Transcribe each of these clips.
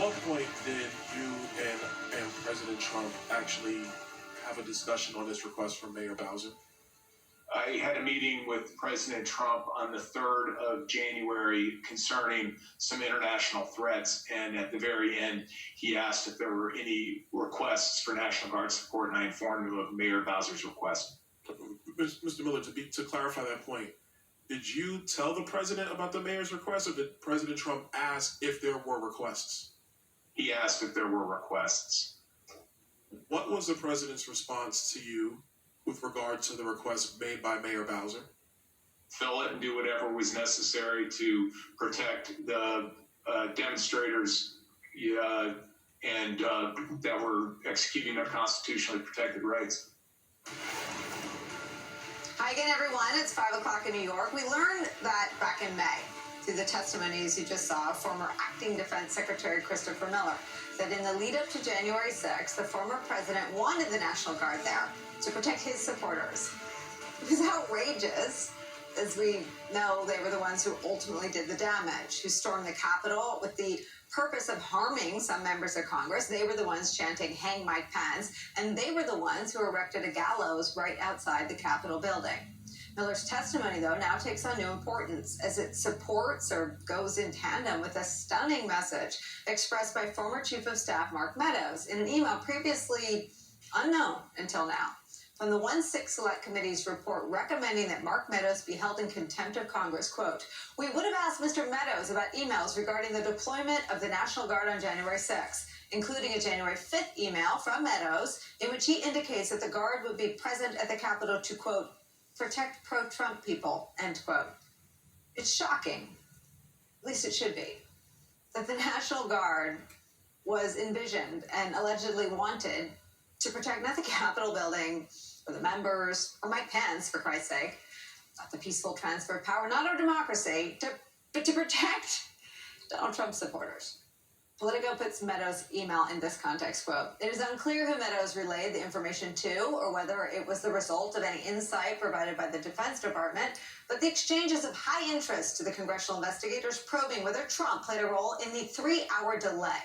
what point did you and President Trump actually have a discussion on this request from Mayor Bowser? I had a meeting with President Trump on the 3rd of January concerning some international threats, and at the very end, he asked if there were any requests for National Guard support, and I informed him of Mayor Bowser's request. Mr. Miller, to clarify that point, did you tell the president about the mayor's request, or did President Trump ask if there were requests? He asked if there were requests. What was the president's response to you with regard to the request made by Mayor Bowser? Fill it and do whatever was necessary to protect the demonstrators and that were executing their constitutionally protected rights. Hi again, everyone. It's 5 o'clock in New York. We learned that back in May, through the testimonies you just saw, former acting Defense Secretary Christopher Miller said in the lead up to January 6th, the former president wanted the National Guard there to protect his supporters. It was outrageous. As we know, they were the ones who ultimately did the damage, who stormed the Capitol with the purpose of harming some members of Congress. They were the ones chanting, "Hang Mike Pence," and they were the ones who erected a gallows right outside the Capitol building. Miller's testimony, though, now takes on new importance as it supports or goes in tandem with a stunning message expressed by former Chief of Staff Mark Meadows in an email previously unknown until now. From the 1-6 Select Committee's report recommending that Mark Meadows be held in contempt of Congress, quote, "We would have asked Mr. Meadows about emails regarding the deployment of the National Guard on January 6th, including a January 5th email from Meadows in which he indicates that the Guard would be present at the Capitol to, quote, protect pro-Trump people, end quote." It's shocking, at least it should be, that the National Guard was envisioned and allegedly wanted to protect not the Capitol building or the members or Mike Pence, for Christ's sake, not the peaceful transfer of power, not our democracy, but to protect Donald Trump supporters. Politico puts Meadows' email in this context, quote, "It is unclear who Meadows relayed the information to or whether it was the result of any insight provided by the Defense Department, but the exchange is of high interest to the congressional investigators probing whether Trump played a role in the 3-hour delay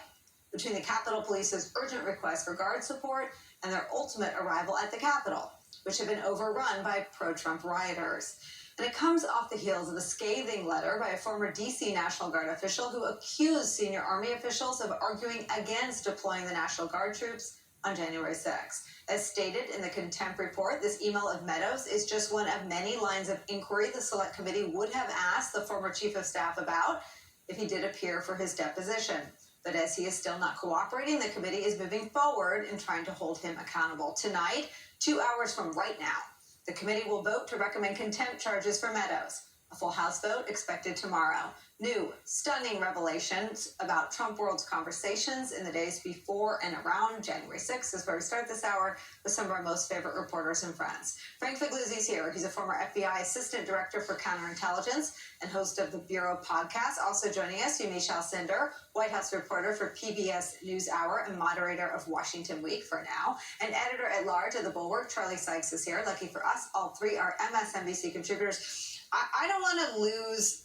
between the Capitol Police's urgent request for Guard support and their ultimate arrival at the Capitol, which had been overrun by pro-Trump rioters." And it comes off the heels of a scathing letter by a former D.C. National Guard official who accused senior Army officials of arguing against deploying the National Guard troops on January 6th. As stated in the Contempt report, this email of Meadows is just one of many lines of inquiry the Select Committee would have asked the former Chief of Staff about if he did appear for his deposition. But as he is still not cooperating, the committee is moving forward in trying to hold him accountable. Tonight, 2 hours from right now, the committee will vote to recommend contempt charges for Meadows. A full House vote expected tomorrow. New, stunning revelations about Trump world's conversations in the days before and around January 6th is where we start this hour with some of our most favorite reporters and friends. Frank Figliuzzi's here. He's a former FBI Assistant Director for Counterintelligence and host of the Bureau podcast. Also joining us, Yamiche Alcindor, White House reporter for PBS NewsHour and moderator of Washington Week for now, and editor-at-large of The Bulwark, Charlie Sykes, is here. Lucky for us, all three are MSNBC contributors. I don't want to lose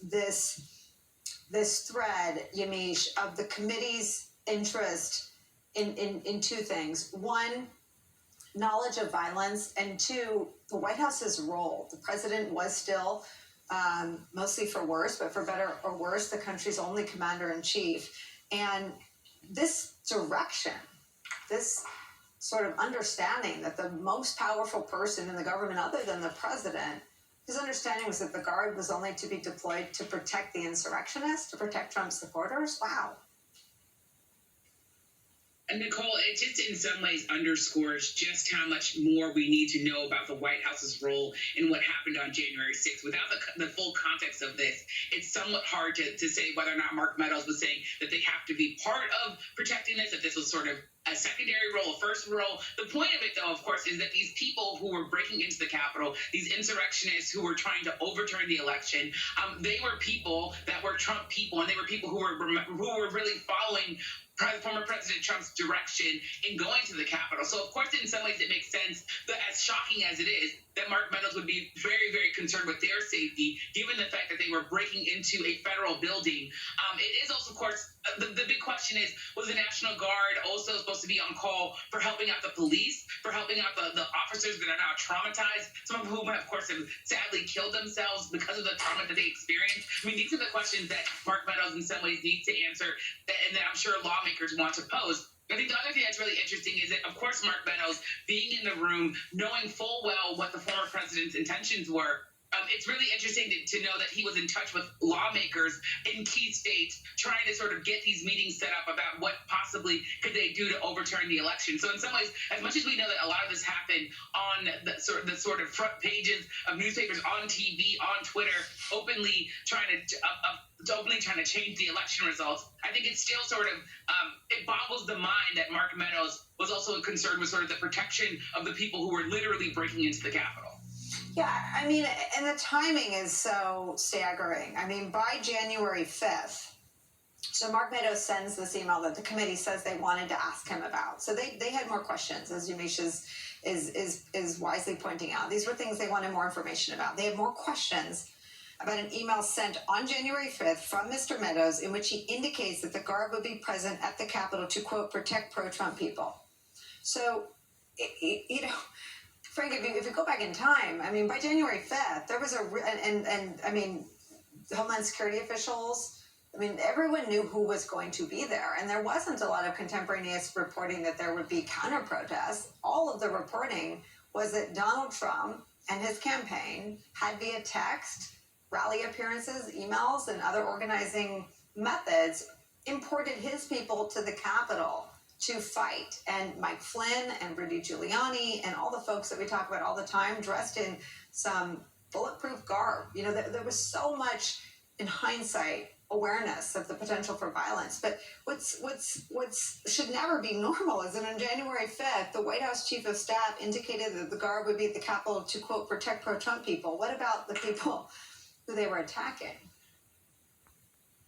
this thread, Yamiche, of the committee's interest in two things. One, knowledge of violence, and two, the White House's role. The president was still, mostly for worse, but for better or worse, the country's only commander-in-chief. And this direction, this sort of understanding that the most powerful person in the government other than the president, his understanding was that the Guard was only to be deployed to protect the insurrectionists, to protect Trump supporters. Wow. And Nicole, it just in some ways underscores just how much more we need to know about the White House's role in what happened on January 6th. Without the full context of this, it's somewhat hard to say whether or not Mark Meadows was saying that they have to be part of protecting this, if this was sort of a secondary role, a first role. The point of it, though, of course, is that these people who were breaking into the Capitol, these insurrectionists who were trying to overturn the election, they were people that were Trump people, and they were people who were really following former President Trump's direction in going to the Capitol. So, of course, in some ways it makes sense that, as shocking as it is, that Mark Meadows would be very, very concerned with their safety, given the fact that they were breaking into a federal building. It is also, of course, the big question question is, was the National Guard also supposed to be on call for helping out the police, for helping out the officers that are now traumatized, some of whom, of course, have sadly killed themselves because of the trauma that they experienced? I mean, these are the questions that Mark Meadows in some ways needs to answer, and that I'm sure lawmakers want to pose. I think the other thing that's really interesting is that, of course, Mark Meadows being in the room, knowing full well what the former president's intentions were, it's really interesting to know that he was in touch with lawmakers in key states trying to sort of get these meetings set up about what possibly could they do to overturn the election. So in some ways, as much as we know that a lot of this happened on the sort of front pages of newspapers, on TV, on Twitter, openly trying to change the election results, I think it's still sort of it boggles the mind that Mark Meadows was also concerned with sort of the protection of the people who were literally breaking into the Capitol. Yeah, I mean, and the timing is so staggering. I mean, by January 5th, so Mark Meadows sends this email that the committee says they wanted to ask him about. So they had more questions, as Yamiche is wisely pointing out. These were things they wanted more information about. They had more questions about an email sent on January 5th from Mr. Meadows in which he indicates that the Guard would be present at the Capitol to, quote, protect pro-Trump people. So, you know, Frank, if you go back in time, I mean, by January 5th, there was I mean, Homeland Security officials, I mean, everyone knew who was going to be there. And there wasn't a lot of contemporaneous reporting that there would be counter-protests. All of the reporting was that Donald Trump and his campaign had via text, rally appearances, emails, and other organizing methods imported his people to the Capitol to fight. And Mike Flynn and Rudy Giuliani and all the folks that we talk about all the time dressed in some bulletproof garb. You know, there was so much, in hindsight, awareness of the potential for violence. But what's should never be normal is that on January 5th, the White House Chief of Staff indicated that the Guard would be at the Capitol to, quote, protect pro-Trump people. What about the people who they were attacking?